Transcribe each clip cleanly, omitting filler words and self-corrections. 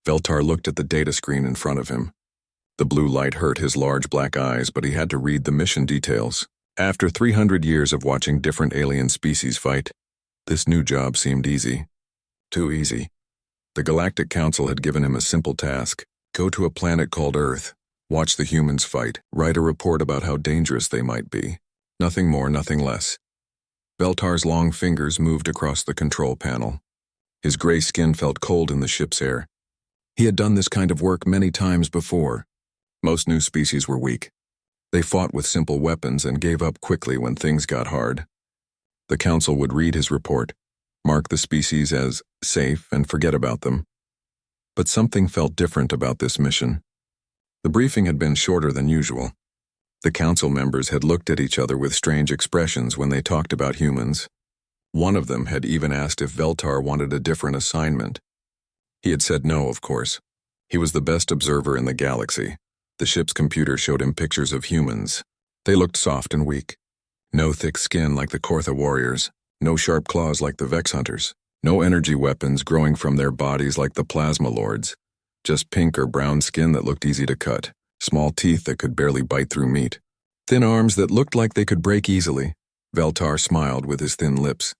Veltar looked at the data screen in front of him. The blue light hurt his large black eyes, but he had to read the mission details. After 300 years of watching different alien species fight, this new job seemed easy. Too easy. The Galactic Council had given him a simple task: go to a planet called Earth, watch the humans fight, write a report about how dangerous they might be. Nothing more, nothing less. Veltar's long fingers moved across the control panel. His gray skin felt cold in the ship's air. He had done this kind of work many times before. Most new species were weak. They fought with simple weapons and gave up quickly when things got hard. The Council would read his report, mark the species as safe, and forget about them. But something felt different about this mission. The briefing had been shorter than usual. The Council members had looked at each other with strange expressions when they talked about humans. One of them had even asked if Veltar wanted a different assignment. He had said no, of course. He was the best observer in the galaxy. The ship's computer showed him pictures of humans. They looked soft and weak. No thick skin like the Kortha warriors, no sharp claws like the Vex hunters, no energy weapons growing from their bodies like the Plasma Lords, just pink or brown skin that looked easy to cut, small teeth that could barely bite through meat, thin arms that looked like they could break easily. Veltar smiled with his thin lips.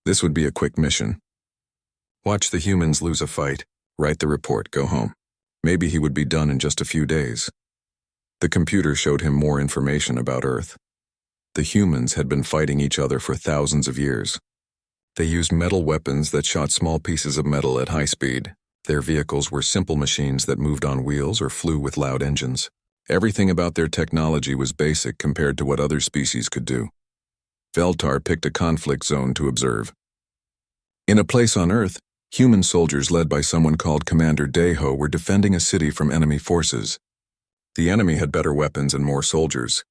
This would be a quick mission. Watch the humans lose a fight, write the report, go home. Maybe he would be done in just a few days. The computer showed him more information about Earth. The humans had been fighting each other for thousands of years. They used metal weapons that shot small pieces of metal at high speed. Their vehicles were simple machines that moved on wheels or flew with loud engines. Everything about their technology was basic compared to what other species could do. Veltar picked a conflict zone to observe. In a place on Earth, human soldiers led by someone called Commander Deho were defending a city from enemy forces. The enemy had better weapons and more soldiers.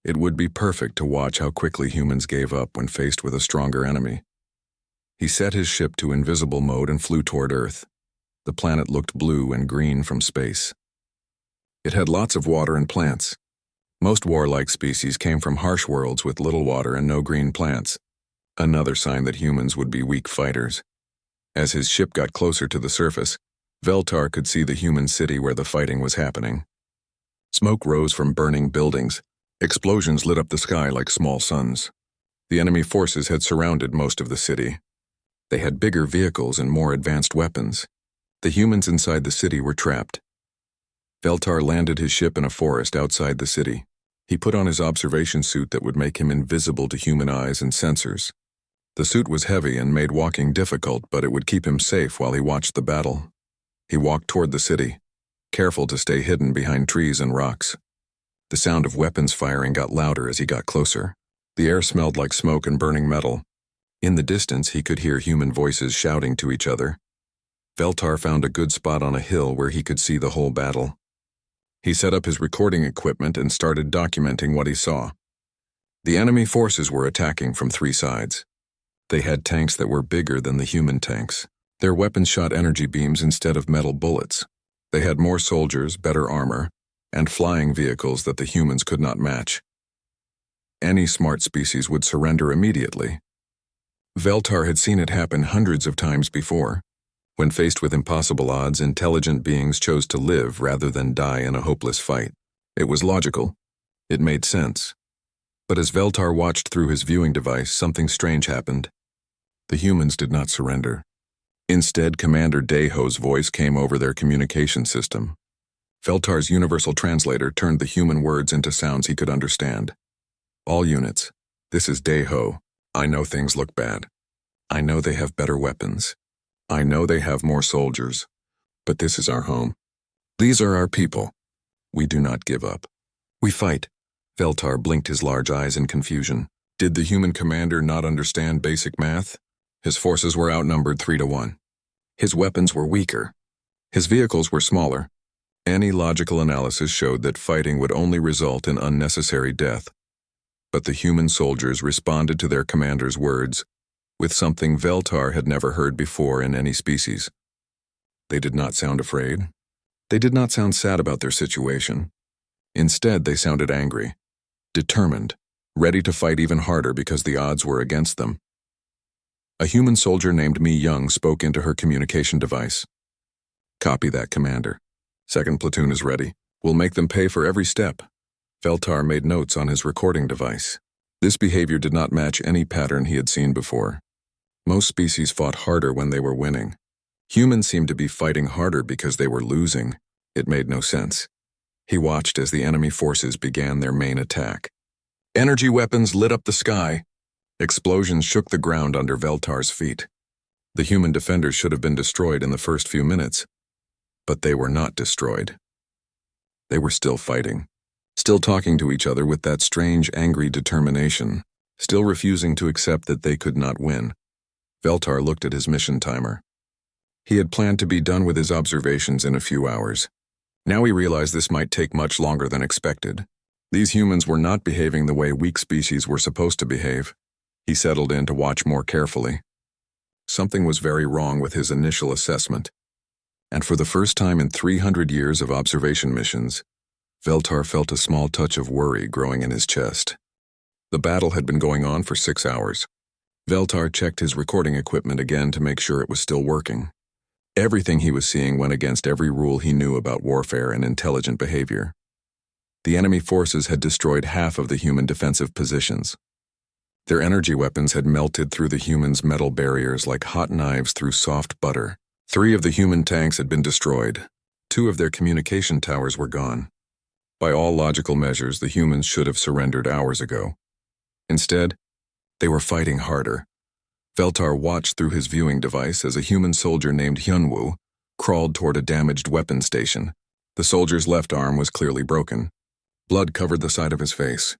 It would be perfect to watch how quickly humans gave up when faced with a stronger enemy. He set his ship to invisible mode and flew toward Earth. The planet looked blue and green from space. It had lots of water and plants. Most warlike species came from harsh worlds with little water and no green plants. Another sign that humans would be weak fighters. As his ship got closer to the surface, Veltar could see the human city where the fighting was happening. Smoke rose from burning buildings. Explosions lit up the sky like small suns. The enemy forces had surrounded most of the city. They had bigger vehicles and more advanced weapons. The humans inside the city were trapped. Veltar landed his ship in a forest outside the city. He put on his observation suit that would make him invisible to human eyes and sensors. The suit was heavy and made walking difficult, but it would keep him safe while he watched the battle. He walked toward the city, careful to stay hidden behind trees and rocks. The sound of weapons firing got louder as he got closer. The air smelled like smoke and burning metal. In the distance, he could hear human voices shouting to each other. Veltar found a good spot on a hill where he could see the whole battle. He set up his recording equipment and started documenting what he saw. The enemy forces were attacking from 3 sides. They had tanks that were bigger than the human tanks. Their weapons shot energy beams instead of metal bullets. They had more soldiers, better armor, and flying vehicles that the humans could not match. Any smart species would surrender immediately. Veltar had seen it happen hundreds of times before. When faced with impossible odds, intelligent beings chose to live rather than die in a hopeless fight. It was logical. It made sense. But as Veltar watched through his viewing device, something strange happened. The humans did not surrender. Instead, Commander Deho's voice came over their communication system. Veltar's universal translator turned the human words into sounds he could understand. All units, this is Deho. I know things look bad. I know they have better weapons. I know they have more soldiers. But this is our home. These are our people. We do not give up. We fight. Veltar blinked his large eyes in confusion. Did the human commander not understand basic math? His forces were outnumbered 3-1. His weapons were weaker. His vehicles were smaller. Any logical analysis showed that fighting would only result in unnecessary death. But the human soldiers responded to their commander's words with something Veltar had never heard before in any species. They did not sound afraid. They did not sound sad about their situation. Instead, they sounded angry, determined, ready to fight even harder because the odds were against them. A human soldier named Mi Young spoke into her communication device. Copy that, Commander. Second platoon is ready. We'll make them pay for every step. Veltar made notes on his recording device. This behavior did not match any pattern he had seen before. Most species fought harder when they were winning. Humans seemed to be fighting harder because they were losing. It made no sense. He watched as the enemy forces began their main attack. Energy weapons lit up the sky. Explosions shook the ground under Veltar's feet. The human defenders should have been destroyed in the first few minutes. But they were not destroyed. They were still fighting, still talking to each other with that strange, angry determination, still refusing to accept that they could not win. Veltar looked at his mission timer. He had planned to be done with his observations in a few hours. Now he realized this might take much longer than expected. These humans were not behaving the way weak species were supposed to behave. He settled in to watch more carefully. Something was very wrong with his initial assessment. And for the first time in 300 years of observation missions, Veltar felt a small touch of worry growing in his chest. The battle had been going on for 6 hours. Veltar checked his recording equipment again to make sure it was still working. Everything he was seeing went against every rule he knew about warfare and intelligent behavior. The enemy forces had destroyed half of the human defensive positions. Their energy weapons had melted through the humans' metal barriers like hot knives through soft butter. 3 of the human tanks had been destroyed. 2 of their communication towers were gone. By all logical measures, the humans should have surrendered hours ago. Instead, they were fighting harder. Veltar watched through his viewing device as a human soldier named Hyunwoo crawled toward a damaged weapon station. The soldier's left arm was clearly broken. Blood covered the side of his face.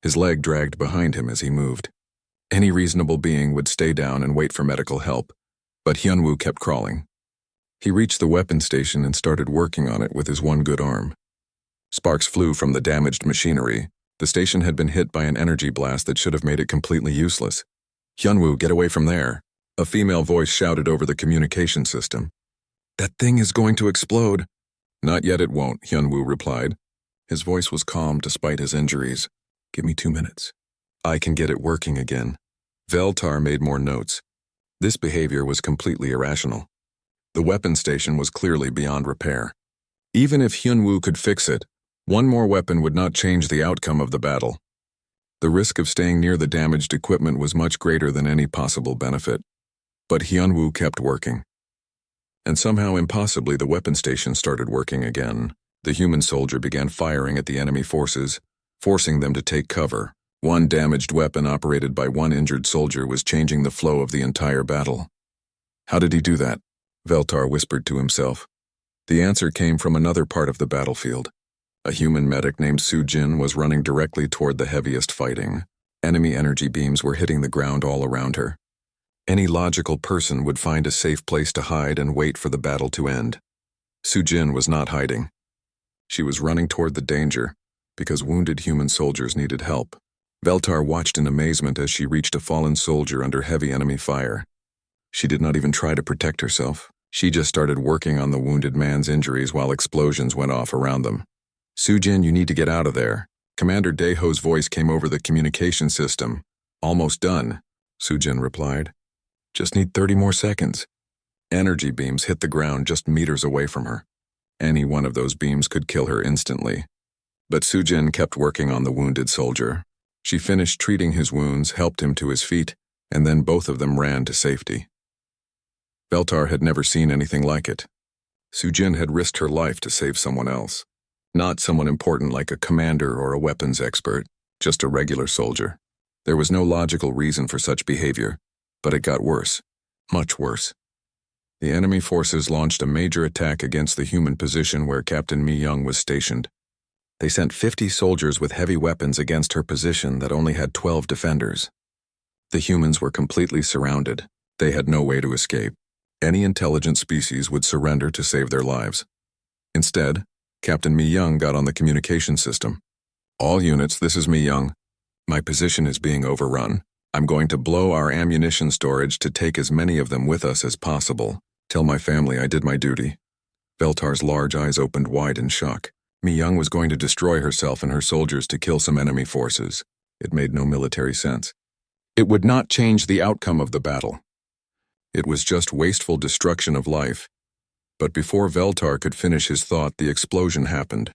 His leg dragged behind him as he moved. Any reasonable being would stay down and wait for medical help, but Hyunwoo kept crawling. He reached the weapon station and started working on it with his one good arm. Sparks flew from the damaged machinery. The station had been hit by an energy blast that should have made it completely useless. "Hyunwoo, get away from there," a female voice shouted over the communication system. "That thing is going to explode." "Not yet, it won't," Hyunwoo replied. His voice was calm despite his injuries. "Give me 2 minutes. I can get it working again." Veltar made more notes. This behavior was completely irrational. The weapon station was clearly beyond repair. Even if Hyunwoo could fix it, one more weapon would not change the outcome of the battle. The risk of staying near the damaged equipment was much greater than any possible benefit. But Hyunwoo kept working. And somehow, impossibly, the weapon station started working again. The human soldier began firing at the enemy forces, forcing them to take cover. One damaged weapon operated by one injured soldier was changing the flow of the entire battle. How did he do that? Veltar whispered to himself. The answer came from another part of the battlefield. A human medic named Soo-jin was running directly toward the heaviest fighting. Enemy energy beams were hitting the ground all around her. Any logical person would find a safe place to hide and wait for the battle to end. Soo-jin was not hiding. She was running toward the danger, because wounded human soldiers needed help. Veltar watched in amazement as she reached a fallen soldier under heavy enemy fire. She did not even try to protect herself. She just started working on the wounded man's injuries while explosions went off around them. "Soo-jin, you need to get out of there." Commander Daeho's voice came over the communication system. "Almost done," Soo-jin replied. "Just need 30 more seconds." Energy beams hit the ground just meters away from her. Any one of those beams could kill her instantly. But Soo-jin kept working on the wounded soldier. She finished treating his wounds, helped him to his feet, and then both of them ran to safety. Veltar had never seen anything like it. Soo-jin had risked her life to save someone else. Not someone important like a commander or a weapons expert, just a regular soldier. There was no logical reason for such behavior, but it got worse, much worse. The enemy forces launched a major attack against the human position where Captain Mi-young was stationed. They sent 50 soldiers with heavy weapons against her position that only had 12 defenders. The humans were completely surrounded. They had no way to escape. Any intelligent species would surrender to save their lives. Instead, Captain Mi-young got on the communication system. "All units, this is Mi-young. My position is being overrun. I'm going to blow our ammunition storage to take as many of them with us as possible. Tell my family I did my duty." Veltar's large eyes opened wide in shock. Mi-young was going to destroy herself and her soldiers to kill some enemy forces. It made no military sense. It would not change the outcome of the battle. It was just wasteful destruction of life. But before Veltar could finish his thought, the explosion happened.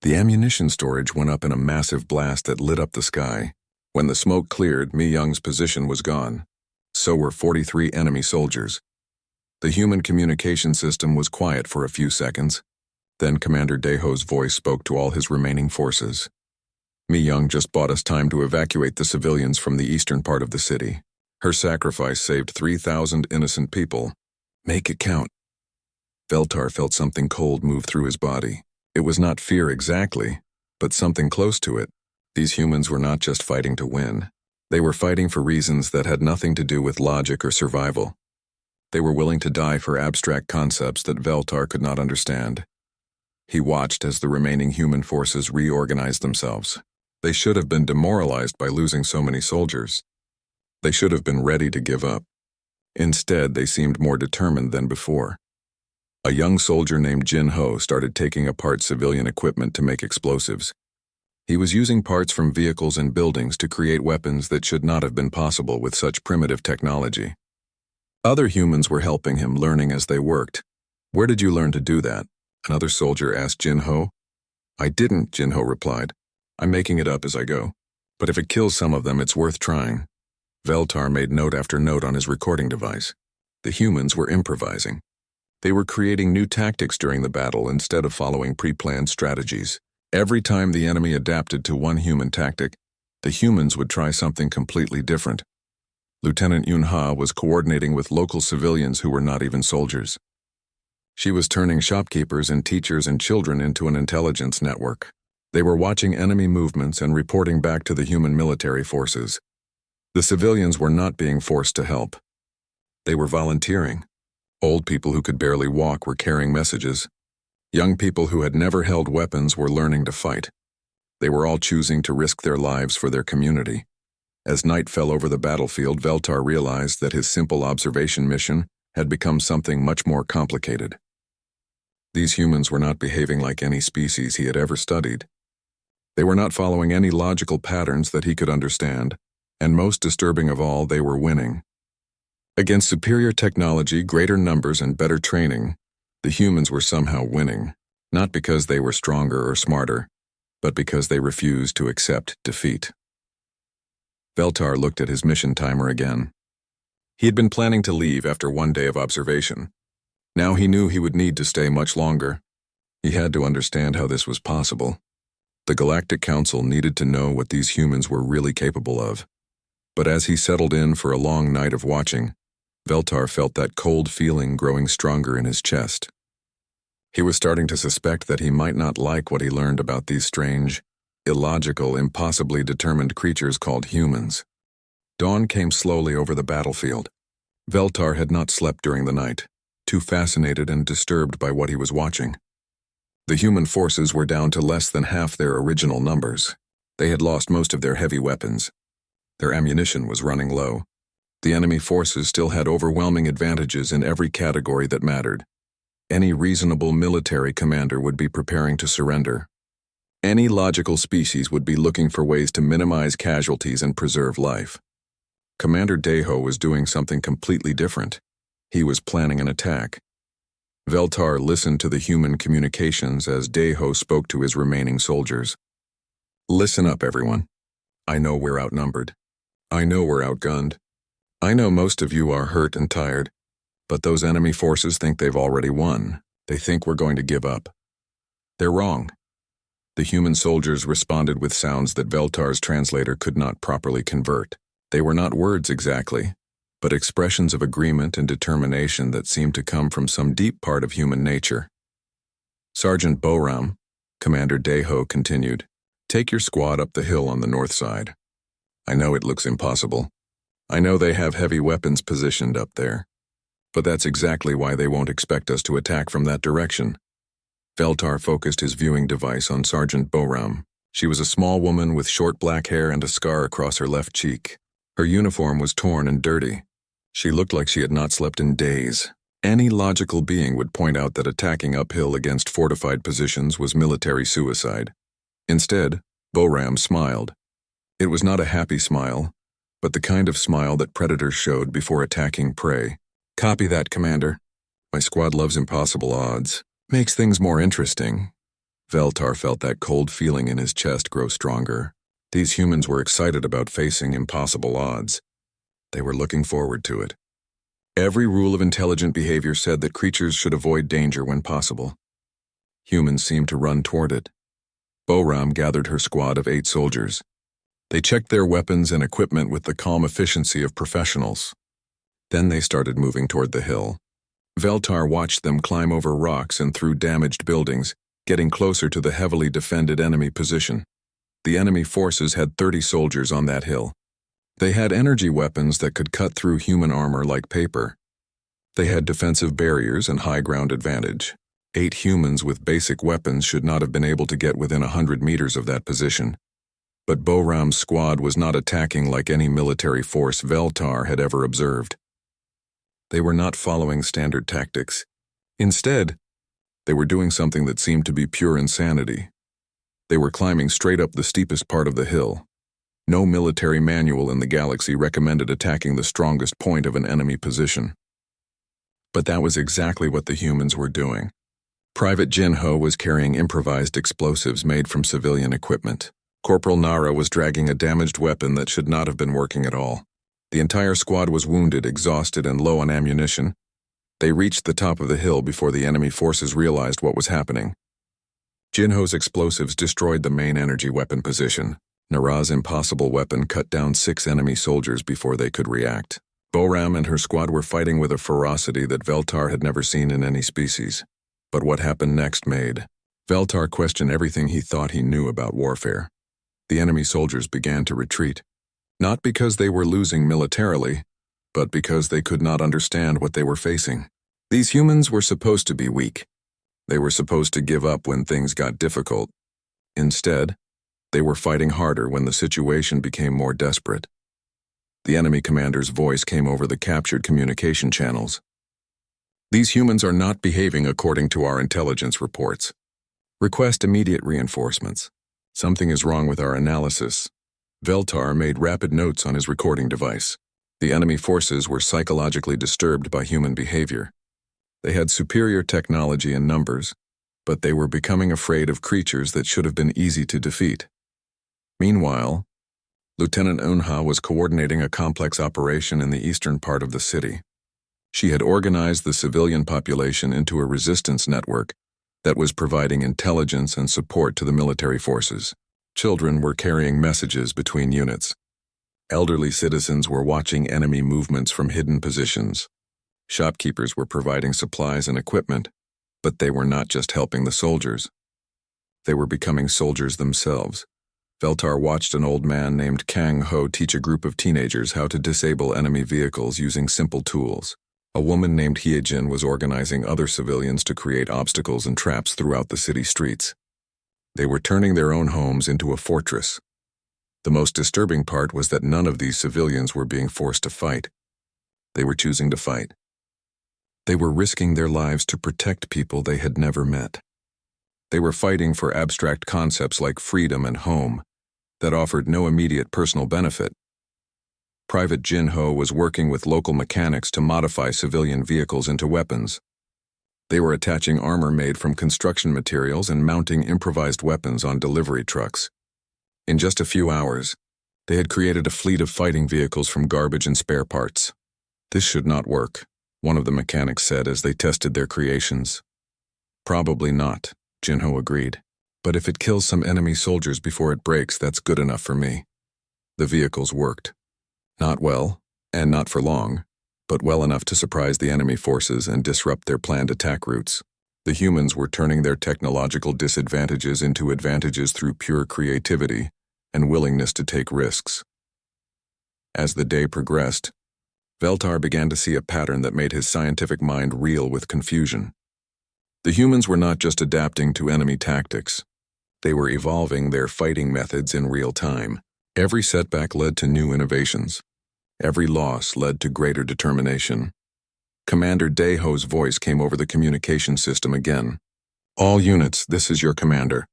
The ammunition storage went up in a massive blast that lit up the sky. When the smoke cleared, Mi Young's position was gone. So were 43 enemy soldiers. The human communication system was quiet for a few seconds. Then Commander Daeho's voice spoke to all his remaining forces. Mi Young just bought us time to evacuate the civilians from the eastern part of the city. Her sacrifice saved 3,000 innocent people. Make it count. Veltar felt something cold move through his body. It was not fear exactly, but something close to it. These humans were not just fighting to win. They were fighting for reasons that had nothing to do with logic or survival. They were willing to die for abstract concepts that Veltar could not understand. He watched as the remaining human forces reorganized themselves. They should have been demoralized by losing so many soldiers. They should have been ready to give up. Instead, they seemed more determined than before. A young soldier named Jin Ho started taking apart civilian equipment to make explosives. He was using parts from vehicles and buildings to create weapons that should not have been possible with such primitive technology. Other humans were helping him, learning as they worked. "Where did you learn to do that?" Another soldier asked Jin Ho. "I didn't," Jin Ho replied. "I'm making it up as I go. But if it kills some of them, it's worth trying." Veltar made note after note on his recording device. The humans were improvising. They were creating new tactics during the battle instead of following pre-planned strategies. Every time the enemy adapted to one human tactic, the humans would try something completely different. Lieutenant Yun-ha was coordinating with local civilians who were not even soldiers. She was turning shopkeepers and teachers and children into an intelligence network. They were watching enemy movements and reporting back to the human military forces. The civilians were not being forced to help. They were volunteering. Old people who could barely walk were carrying messages. Young people who had never held weapons were learning to fight. They were all choosing to risk their lives for their community. As night fell over the battlefield, Veltar realized that his simple observation mission had become something much more complicated. These humans were not behaving like any species he had ever studied. They were not following any logical patterns that he could understand, and most disturbing of all, they were winning. Against superior technology, greater numbers, and better training, the humans were somehow winning, not because they were stronger or smarter, but because they refused to accept defeat. Veltar looked at his mission timer again. He had been planning to leave after one day of observation. Now he knew he would need to stay much longer. He had to understand how this was possible. The Galactic Council needed to know what these humans were really capable of. But as he settled in for a long night of watching, Veltar felt that cold feeling growing stronger in his chest. He was starting to suspect that he might not like what he learned about these strange, illogical, impossibly determined creatures called humans. Dawn came slowly over the battlefield. Veltar had not slept during the night, too fascinated and disturbed by what he was watching. The human forces were down to less than half their original numbers. They had lost most of their heavy weapons. Their ammunition was running low. The enemy forces still had overwhelming advantages in every category that mattered. Any reasonable military commander would be preparing to surrender. Any logical species would be looking for ways to minimize casualties and preserve life. Commander Daeho was doing something completely different. He was planning an attack. Veltar listened to the human communications as Daeho spoke to his remaining soldiers. "Listen up, everyone. I know we're outnumbered. I know we're outgunned. I know most of you are hurt and tired, but those enemy forces think they've already won. They think we're going to give up. They're wrong." The human soldiers responded with sounds that Veltar's translator could not properly convert. They were not words exactly, but expressions of agreement and determination that seemed to come from some deep part of human nature. "Sergeant Boram," Commander Daeho continued, "take your squad up the hill on the north side. I know it looks impossible. I know they have heavy weapons positioned up there. But that's exactly why they won't expect us to attack from that direction." Veltar focused his viewing device on Sergeant Boram. She was a small woman with short black hair and a scar across her left cheek. Her uniform was torn and dirty. She looked like she had not slept in days. Any logical being would point out that attacking uphill against fortified positions was military suicide. Instead, Boram smiled. It was not a happy smile, but the kind of smile that predators showed before attacking prey. "Copy that, Commander. My squad loves impossible odds. Makes things more interesting. Veltar felt that cold feeling in his chest grow stronger. These humans were excited about facing impossible odds. They were looking forward to it. Every rule of intelligent behavior said that creatures should avoid danger when possible. Humans seemed to run toward it. Boram gathered her squad of 8 soldiers. They checked their weapons and equipment with the calm efficiency of professionals. Then they started moving toward the hill. Veltar watched them climb over rocks and through damaged buildings, getting closer to the heavily defended enemy position. The enemy forces had 30 soldiers on that hill. They had energy weapons that could cut through human armor like paper. They had defensive barriers and high ground advantage. 8 humans with basic weapons should not have been able to get within 100 meters of that position. But Boram's squad was not attacking like any military force Veltar had ever observed. They were not following standard tactics. Instead, they were doing something that seemed to be pure insanity. They were climbing straight up the steepest part of the hill. No military manual in the galaxy recommended attacking the strongest point of an enemy position. But that was exactly what the humans were doing. Private Jinho was carrying improvised explosives made from civilian equipment. Corporal Nara was dragging a damaged weapon that should not have been working at all. The entire squad was wounded, exhausted, and low on ammunition. They reached the top of the hill before the enemy forces realized what was happening. Jinho's explosives destroyed the main energy weapon position. Nara's impossible weapon cut down 6 enemy soldiers before they could react. Boram and her squad were fighting with a ferocity that Veltar had never seen in any species. But what happened next made Veltar question everything he thought he knew about warfare. The enemy soldiers began to retreat. Not because they were losing militarily, but because they could not understand what they were facing. These humans were supposed to be weak. They were supposed to give up when things got difficult. Instead, they were fighting harder when the situation became more desperate. The enemy commander's voice came over the captured communication channels. These humans are not behaving according to our intelligence reports. Request immediate reinforcements. Something is wrong with our analysis. Veltar made rapid notes on his recording device. The enemy forces were psychologically disturbed by human behavior. They had superior technology and numbers, but they were becoming afraid of creatures that should have been easy to defeat. Meanwhile, Lieutenant Unha was coordinating a complex operation in the eastern part of the city. She had organized the civilian population into a resistance network that was providing intelligence and support to the military forces. Children were carrying messages between units. Elderly citizens were watching enemy movements from hidden positions. Shopkeepers were providing supplies and equipment, but they were not just helping the soldiers. They were becoming soldiers themselves. Veltar watched an old man named Kang Ho teach a group of teenagers how to disable enemy vehicles using simple tools. A woman named Hyejin was organizing other civilians to create obstacles and traps throughout the city streets. They were turning their own homes into a fortress. The most disturbing part was that none of these civilians were being forced to fight. They were choosing to fight. They were risking their lives to protect people they had never met. They were fighting for abstract concepts like freedom and home that offered no immediate personal benefit. Private Jinho was working with local mechanics to modify civilian vehicles into weapons. They were attaching armor made from construction materials and mounting improvised weapons on delivery trucks. In just a few hours, they had created a fleet of fighting vehicles from garbage and spare parts. This should not work, one of the mechanics said as they tested their creations. Probably not, Jinho agreed. But if it kills some enemy soldiers before it breaks, that's good enough for me. The vehicles worked. Not well, and not for long, but well enough to surprise the enemy forces and disrupt their planned attack routes. The humans were turning their technological disadvantages into advantages through pure creativity and willingness to take risks. As the day progressed, Veltar began to see a pattern that made his scientific mind reel with confusion. The humans were not just adapting to enemy tactics. They were evolving their fighting methods in real time. Every setback led to new innovations. Every loss led to greater determination. Commander Daeho's voice came over the communication system again. All units, this is your commander.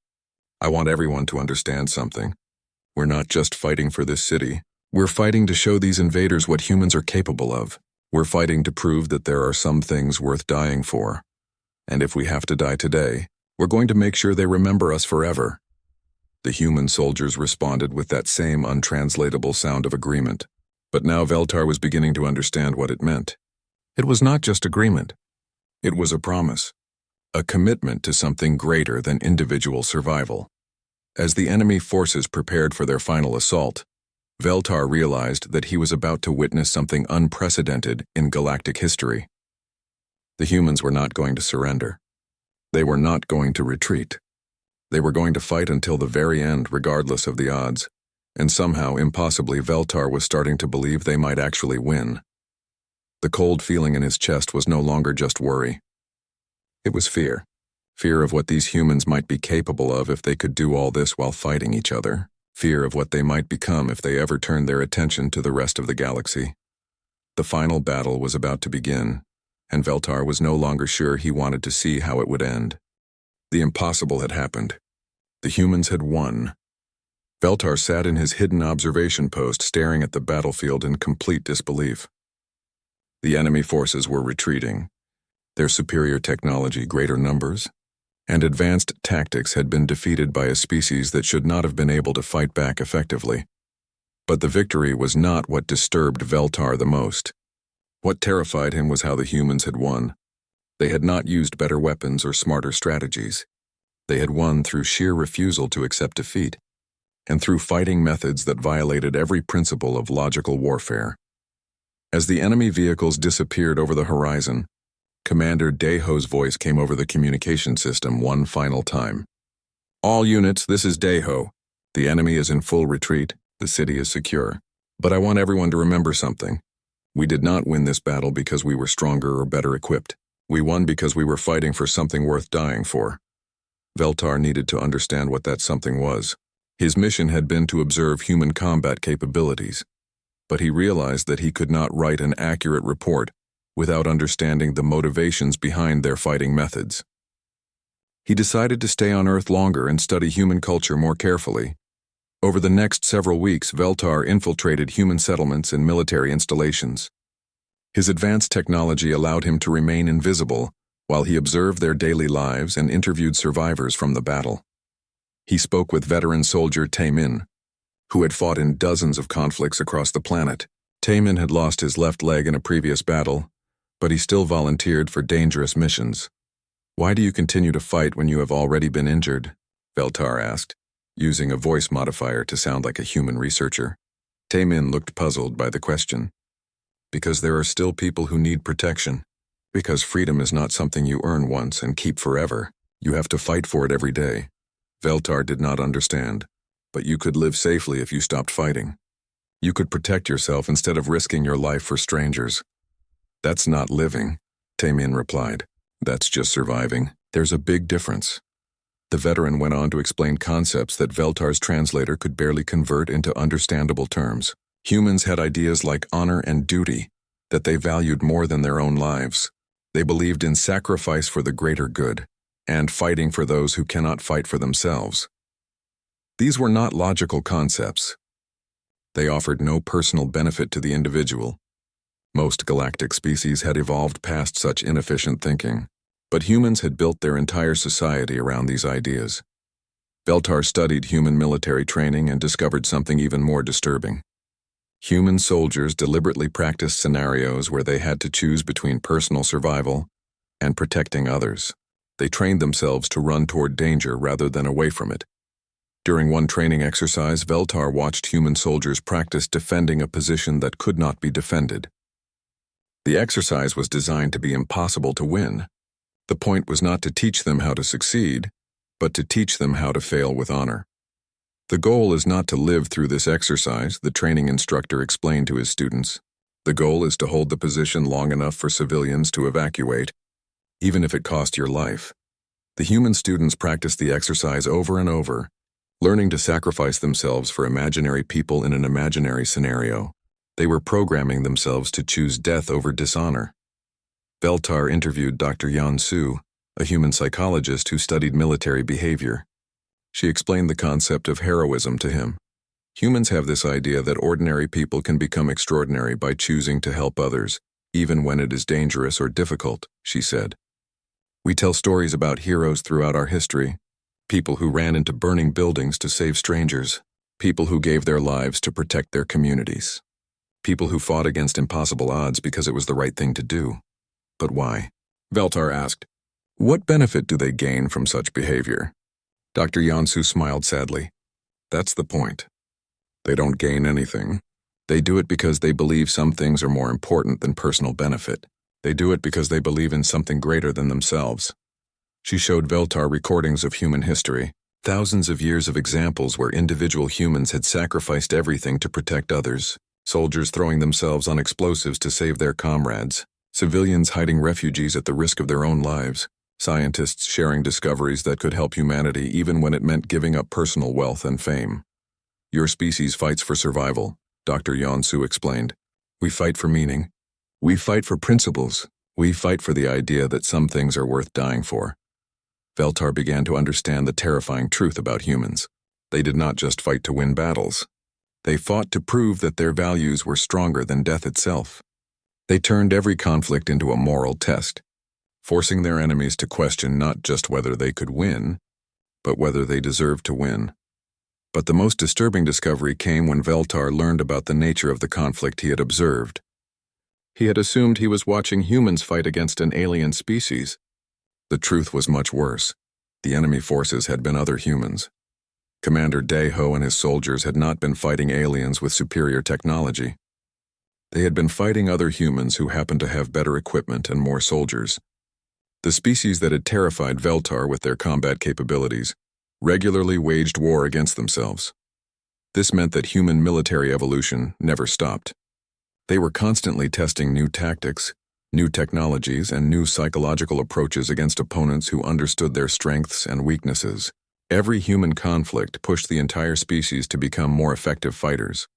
I want everyone to understand something. We're not just fighting for this city. We're fighting to show these invaders what humans are capable of. We're fighting to prove that there are some things worth dying for. And if we have to die today, we're going to make sure they remember us forever." The human soldiers responded with that same untranslatable sound of agreement. But now Veltar was beginning to understand what it meant. It was not just agreement. It was a promise. A commitment to something greater than individual survival. As the enemy forces prepared for their final assault, Veltar realized that he was about to witness something unprecedented in galactic history. The humans were not going to surrender. They were not going to retreat. They were going to fight until the very end, regardless of the odds, and somehow, impossibly, Veltar was starting to believe they might actually win. The cold feeling in his chest was no longer just worry. It was fear. Fear of what these humans might be capable of if they could do all this while fighting each other. Fear of what they might become if they ever turned their attention to the rest of the galaxy. The final battle was about to begin, and Veltar was no longer sure he wanted to see how it would end. The impossible had happened. The humans had won. Veltar sat in his hidden observation post, staring at the battlefield in complete disbelief. The enemy forces were retreating. Their superior technology, greater numbers, and advanced tactics had been defeated by a species that should not have been able to fight back effectively. But the victory was not what disturbed Veltar the most. What terrified him was how the humans had won. They had not used better weapons or smarter strategies. They had won through sheer refusal to accept defeat, and through fighting methods that violated every principle of logical warfare. As the enemy vehicles disappeared over the horizon, Commander Deho's voice came over the communication system one final time. "All units, this is Deho. The enemy is in full retreat. The city is secure. But I want everyone to remember something. We did not win this battle because we were stronger or better equipped. We won because we were fighting for something worth dying for." Veltar needed to understand what that something was. His mission had been to observe human combat capabilities, but he realized that he could not write an accurate report without understanding the motivations behind their fighting methods. He decided to stay on Earth longer and study human culture more carefully. Over the next several weeks, Veltar infiltrated human settlements and military installations. His advanced technology allowed him to remain invisible while he observed their daily lives and interviewed survivors from the battle. He spoke with veteran soldier Taemin, who had fought in dozens of conflicts across the planet. Taemin had lost his left leg in a previous battle, but he still volunteered for dangerous missions. "Why do you continue to fight when you have already been injured?" Veltar asked, using a voice modifier to sound like a human researcher. Taemin looked puzzled by the question. "Because there are still people who need protection. Because freedom is not something you earn once and keep forever. You have to fight for it every day." Veltar did not understand, but you could live safely if you stopped fighting. You could protect yourself instead of risking your life for strangers. "That's not living," Taemin replied. "That's just surviving. There's a big difference." The veteran went on to explain concepts that Veltar's translator could barely convert into understandable terms. Humans had ideas like honor and duty that they valued more than their own lives. They believed in sacrifice for the greater good and fighting for those who cannot fight for themselves. These were not logical concepts. They offered no personal benefit to the individual. Most galactic species had evolved past such inefficient thinking, but humans had built their entire society around these ideas. Veltar studied human military training and discovered something even more disturbing. Human soldiers deliberately practiced scenarios where they had to choose between personal survival and protecting others. They trained themselves to run toward danger rather than away from it. During one training exercise, Veltar watched human soldiers practice defending a position that could not be defended. The exercise was designed to be impossible to win. The point was not to teach them how to succeed, but to teach them how to fail with honor. "The goal is not to live through this exercise," the training instructor explained to his students. "The goal is to hold the position long enough for civilians to evacuate, even if it cost your life." The human students practiced the exercise over and over, learning to sacrifice themselves for imaginary people in an imaginary scenario. They were programming themselves to choose death over dishonor. Veltar interviewed Dr. Yan Su, a human psychologist who studied military behavior. She explained the concept of heroism to him. Humans have this idea that ordinary people can become extraordinary by choosing to help others, even when it is dangerous or difficult, she said. We tell stories about heroes throughout our history, people who ran into burning buildings to save strangers, people who gave their lives to protect their communities, people who fought against impossible odds because it was the right thing to do. But why? Veltar asked. What benefit do they gain from such behavior? Dr. Yansu smiled sadly. That's the point. They don't gain anything. They do it because they believe some things are more important than personal benefit. They do it because they believe in something greater than themselves. She showed Veltar recordings of human history, thousands of years of examples where individual humans had sacrificed everything to protect others, soldiers throwing themselves on explosives to save their comrades, civilians hiding refugees at the risk of their own lives, scientists sharing discoveries that could help humanity even when it meant giving up personal wealth and fame. Your species fights for survival, Dr. Yansu explained. We fight for meaning. We fight for principles. We fight for the idea that some things are worth dying for. Veltar began to understand the terrifying truth about humans. They did not just fight to win battles. They fought to prove that their values were stronger than death itself. They turned every conflict into a moral test, forcing their enemies to question not just whether they could win, but whether they deserved to win. But the most disturbing discovery came when Veltar learned about the nature of the conflict he had observed. He had assumed he was watching humans fight against an alien species. The truth was much worse. The enemy forces had been other humans. Commander Daeho and his soldiers had not been fighting aliens with superior technology. They had been fighting other humans who happened to have better equipment and more soldiers. The species that had terrified Veltar with their combat capabilities regularly waged war against themselves. This meant that human military evolution never stopped. They were constantly testing new tactics, new technologies, and new psychological approaches against opponents who understood their strengths and weaknesses. Every human conflict pushed the entire species to become more effective fighters.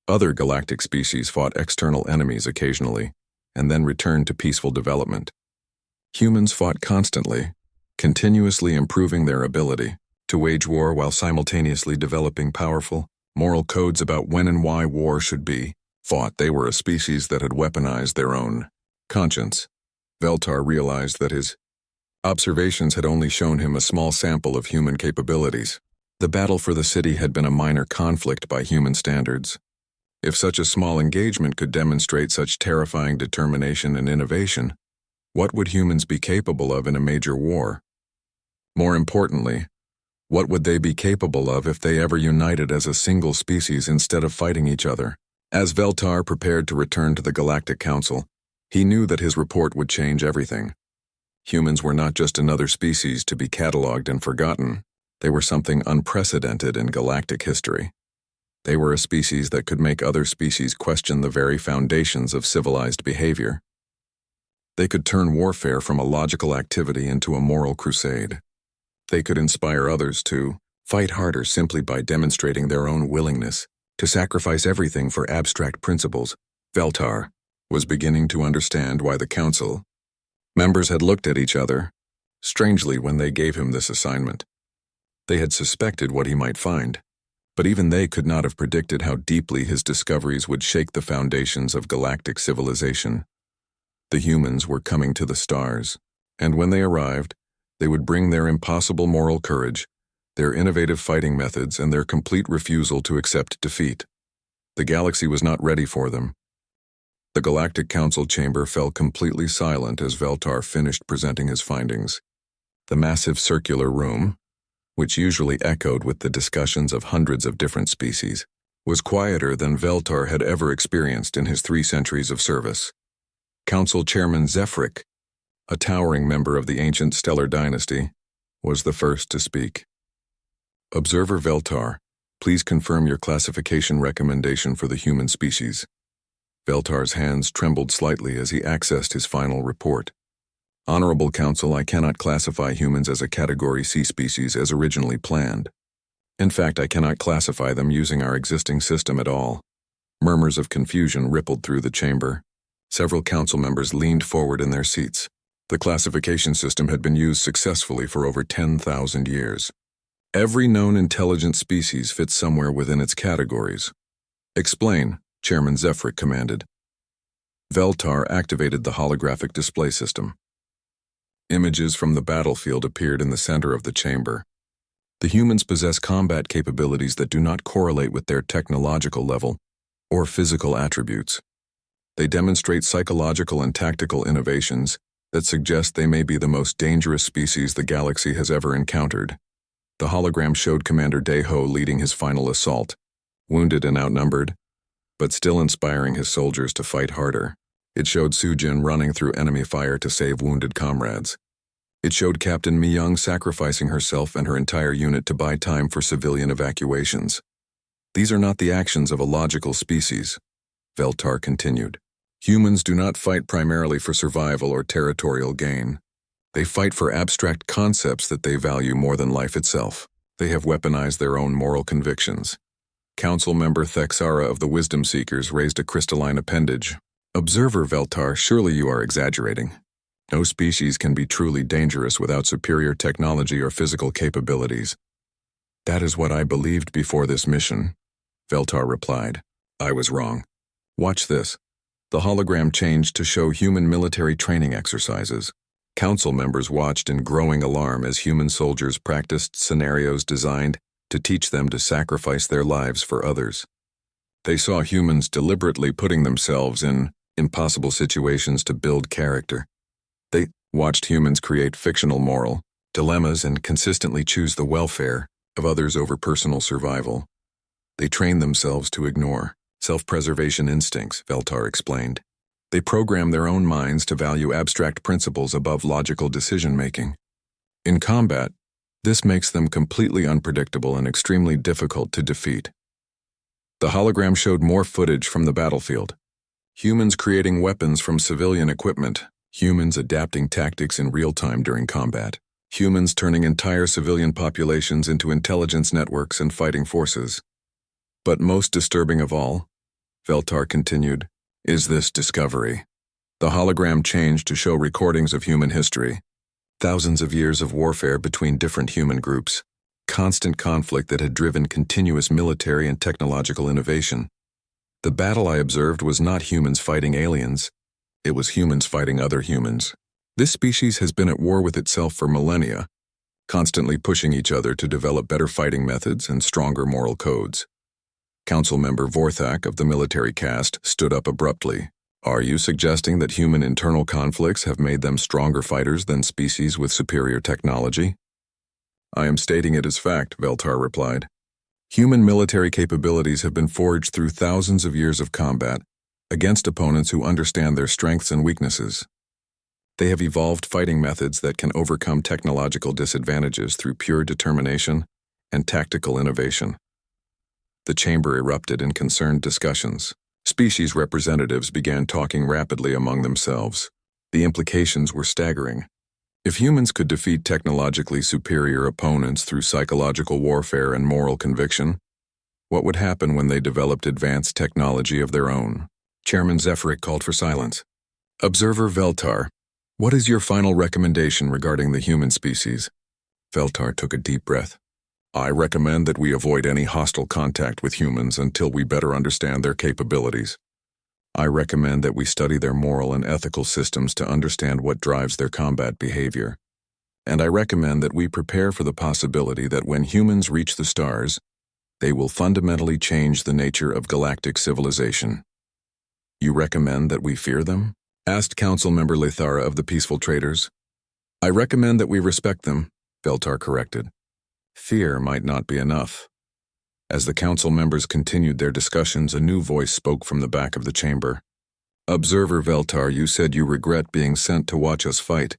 Other galactic species fought external enemies occasionally, and then returned to peaceful development. Humans fought constantly, continuously improving their ability to wage war while simultaneously developing powerful, moral codes about when and why war should be fought. They were a species that had weaponized their own conscience. Veltar realized that his observations had only shown him a small sample of human capabilities. The battle for the city had been a minor conflict by human standards. If such a small engagement could demonstrate such terrifying determination and innovation, what would humans be capable of in a major war? More importantly, what would they be capable of if they ever united as a single species instead of fighting each other? As Veltar prepared to return to the Galactic Council, he knew that his report would change everything. Humans were not just another species to be catalogued and forgotten. They were something unprecedented in galactic history. They were a species that could make other species question the very foundations of civilized behavior. They could turn warfare from a logical activity into a moral crusade. They could inspire others to fight harder simply by demonstrating their own willingness to sacrifice everything for abstract principles. Veltar was beginning to understand why the council members had looked at each other strangely when they gave him this assignment. They had suspected what he might find, but even they could not have predicted how deeply his discoveries would shake the foundations of galactic civilization. The humans were coming to the stars, and when they arrived, they would bring their impossible moral courage, their innovative fighting methods, and their complete refusal to accept defeat. The galaxy was not ready for them. The Galactic Council chamber fell completely silent as Veltar finished presenting his findings. The massive circular room, which usually echoed with the discussions of hundreds of different species, was quieter than Veltar had ever experienced in his 3 centuries of service. Council Chairman Zephyric, a towering member of the ancient stellar dynasty, was the first to speak. Observer Veltar, please confirm your classification recommendation for the human species. Veltar's hands trembled slightly as he accessed his final report. Honorable Council, I cannot classify humans as a Category C species as originally planned. In fact, I cannot classify them using our existing system at all. Murmurs of confusion rippled through the chamber. Several council members leaned forward in their seats. The classification system had been used successfully for over 10,000 years. Every known intelligent species fits somewhere within its categories. Explain, Chairman Zephyric commanded. Veltar activated the holographic display system. Images from the battlefield appeared in the center of the chamber. The humans possess combat capabilities that do not correlate with their technological level or physical attributes. They demonstrate psychological and tactical innovations that suggest they may be the most dangerous species the galaxy has ever encountered. The hologram showed Commander Deho leading his final assault, wounded and outnumbered, but still inspiring his soldiers to fight harder. It showed Sujin running through enemy fire to save wounded comrades. It showed Captain Mi-young sacrificing herself and her entire unit to buy time for civilian evacuations. These are not the actions of a logical species, Veltar continued. Humans do not fight primarily for survival or territorial gain. They fight for abstract concepts that they value more than life itself. They have weaponized their own moral convictions. Council member Thexara of the Wisdom Seekers raised a crystalline appendage. Observer Veltar, surely you are exaggerating. No species can be truly dangerous without superior technology or physical capabilities. That is what I believed before this mission, Veltar replied. I was wrong. Watch this. The hologram changed to show human military training exercises. Council members watched in growing alarm as human soldiers practiced scenarios designed to teach them to sacrifice their lives for others. They saw humans deliberately putting themselves in impossible situations to build character. They watched humans create fictional moral dilemmas and consistently choose the welfare of others over personal survival. They trained themselves to ignore self-preservation instincts, Veltar explained. They program their own minds to value abstract principles above logical decision-making. In combat, this makes them completely unpredictable and extremely difficult to defeat. The hologram showed more footage from the battlefield. Humans creating weapons from civilian equipment, humans adapting tactics in real time during combat, humans turning entire civilian populations into intelligence networks and fighting forces. But most disturbing of all, Veltar continued, is this discovery. The hologram changed to show recordings of human history. Thousands of years of warfare between different human groups, constant conflict that had driven continuous military and technological innovation. The battle I observed was not humans fighting aliens. It was humans fighting other humans. This species has been at war with itself for millennia, constantly pushing each other to develop better fighting methods and stronger moral codes. Council member Vorthak of the military caste stood up abruptly. Are you suggesting that human internal conflicts have made them stronger fighters than species with superior technology? I am stating it as fact, Veltar replied. Human military capabilities have been forged through thousands of years of combat against opponents who understand their strengths and weaknesses. They have evolved fighting methods that can overcome technological disadvantages through pure determination and tactical innovation. The chamber erupted in concerned discussions. Species representatives began talking rapidly among themselves. The implications were staggering. If humans could defeat technologically superior opponents through psychological warfare and moral conviction, what would happen when they developed advanced technology of their own? Chairman Zephyric called for silence. Observer Veltar, what is your final recommendation regarding the human species? Veltar took a deep breath. I recommend that we avoid any hostile contact with humans until we better understand their capabilities. I recommend that we study their moral and ethical systems to understand what drives their combat behavior. And I recommend that we prepare for the possibility that when humans reach the stars, they will fundamentally change the nature of galactic civilization. You recommend that we fear them? Asked Council Member Lethara of the Peaceful Traders. I recommend that we respect them, Veltar corrected. Fear might not be enough. As the council members continued their discussions, a new voice spoke from the back of the chamber. Observer Veltar, you said you regret being sent to watch us fight.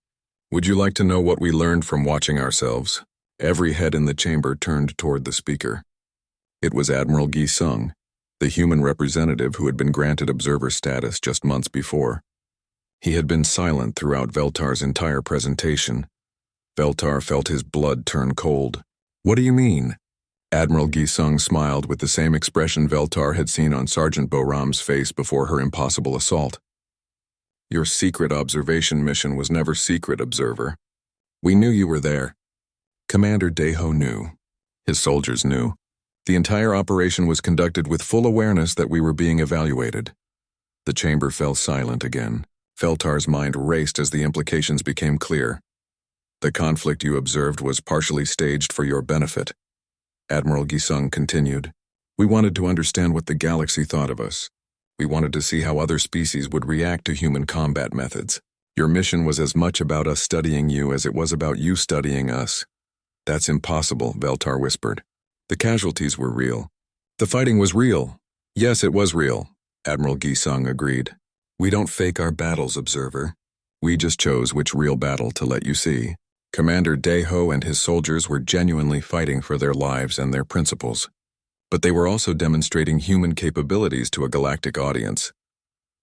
Would you like to know what we learned from watching ourselves? Every head in the chamber turned toward the speaker. It was Admiral Gi-sung, the human representative who had been granted observer status just months before. He had been silent throughout Veltar's entire presentation. Veltar felt his blood turn cold. What do you mean? Admiral Gi-sung smiled with the same expression Veltar had seen on Sergeant Boram's face before her impossible assault. Your secret observation mission was never secret, observer. We knew you were there. Commander Deho knew. His soldiers knew. The entire operation was conducted with full awareness that we were being evaluated. The chamber fell silent again. Veltar's mind raced as the implications became clear. The conflict you observed was partially staged for your benefit. Admiral Gisung continued. We wanted to understand what the galaxy thought of us. We wanted to see how other species would react to human combat methods. Your mission was as much about us studying you as it was about you studying us. That's impossible, Veltar whispered. The casualties were real. The fighting was real. Yes, it was real, Admiral Gisung agreed. We don't fake our battles, Observer. We just chose which real battle to let you see. Commander Daeho and his soldiers were genuinely fighting for their lives and their principles. But they were also demonstrating human capabilities to a galactic audience.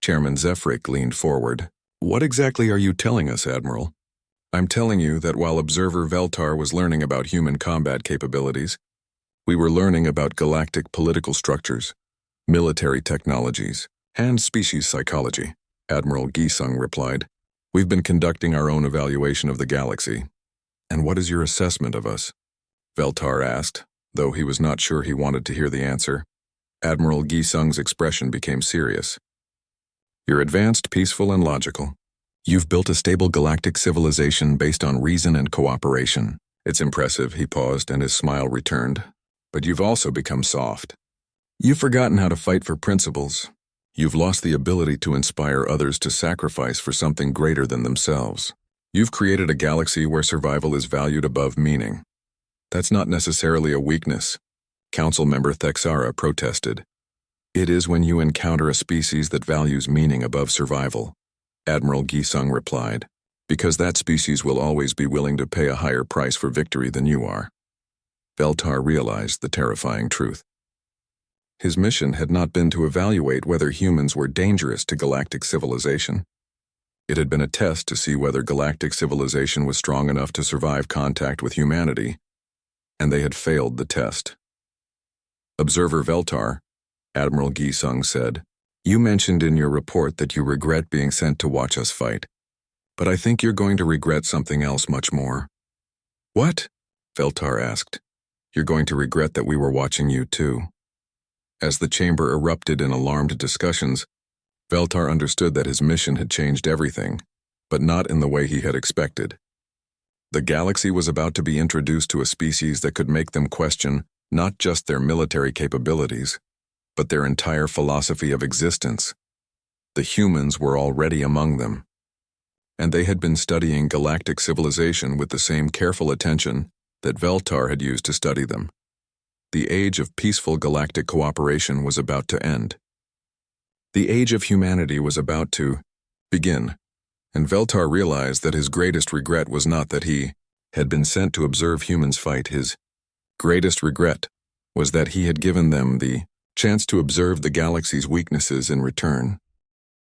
Chairman Zephyrik leaned forward. What exactly are you telling us, Admiral? I'm telling you that while Observer Veltar was learning about human combat capabilities, we were learning about galactic political structures, military technologies, and species psychology, Admiral Gisung replied. We've been conducting our own evaluation of the galaxy. And what is your assessment of us? Veltar asked, though he was not sure he wanted to hear the answer. Admiral Gisung's expression became serious. You're advanced, peaceful, and logical. You've built a stable galactic civilization based on reason and cooperation. It's impressive, he paused, and his smile returned. But you've also become soft. You've forgotten how to fight for principles. You've lost the ability to inspire others to sacrifice for something greater than themselves. You've created a galaxy where survival is valued above meaning. That's not necessarily a weakness. Council member Thexara protested. It is when you encounter a species that values meaning above survival, Admiral Gisung replied, because that species will always be willing to pay a higher price for victory than you are. Veltar realized the terrifying truth. His mission had not been to evaluate whether humans were dangerous to galactic civilization. It had been a test to see whether galactic civilization was strong enough to survive contact with humanity, and they had failed the test. Observer Veltar, Admiral Gisung said, you mentioned in your report that you regret being sent to watch us fight, but I think you're going to regret something else much more. What? Veltar asked. You're going to regret that we were watching you too. As the chamber erupted in alarmed discussions, Veltar understood that his mission had changed everything, but not in the way he had expected. The galaxy was about to be introduced to a species that could make them question not just their military capabilities, but their entire philosophy of existence. The humans were already among them, and they had been studying galactic civilization with the same careful attention that Veltar had used to study them. The age of peaceful galactic cooperation was about to end. The age of humanity was about to begin, and Veltar realized that his greatest regret was not that he had been sent to observe humans fight. His greatest regret was that he had given them the chance to observe the galaxy's weaknesses in return.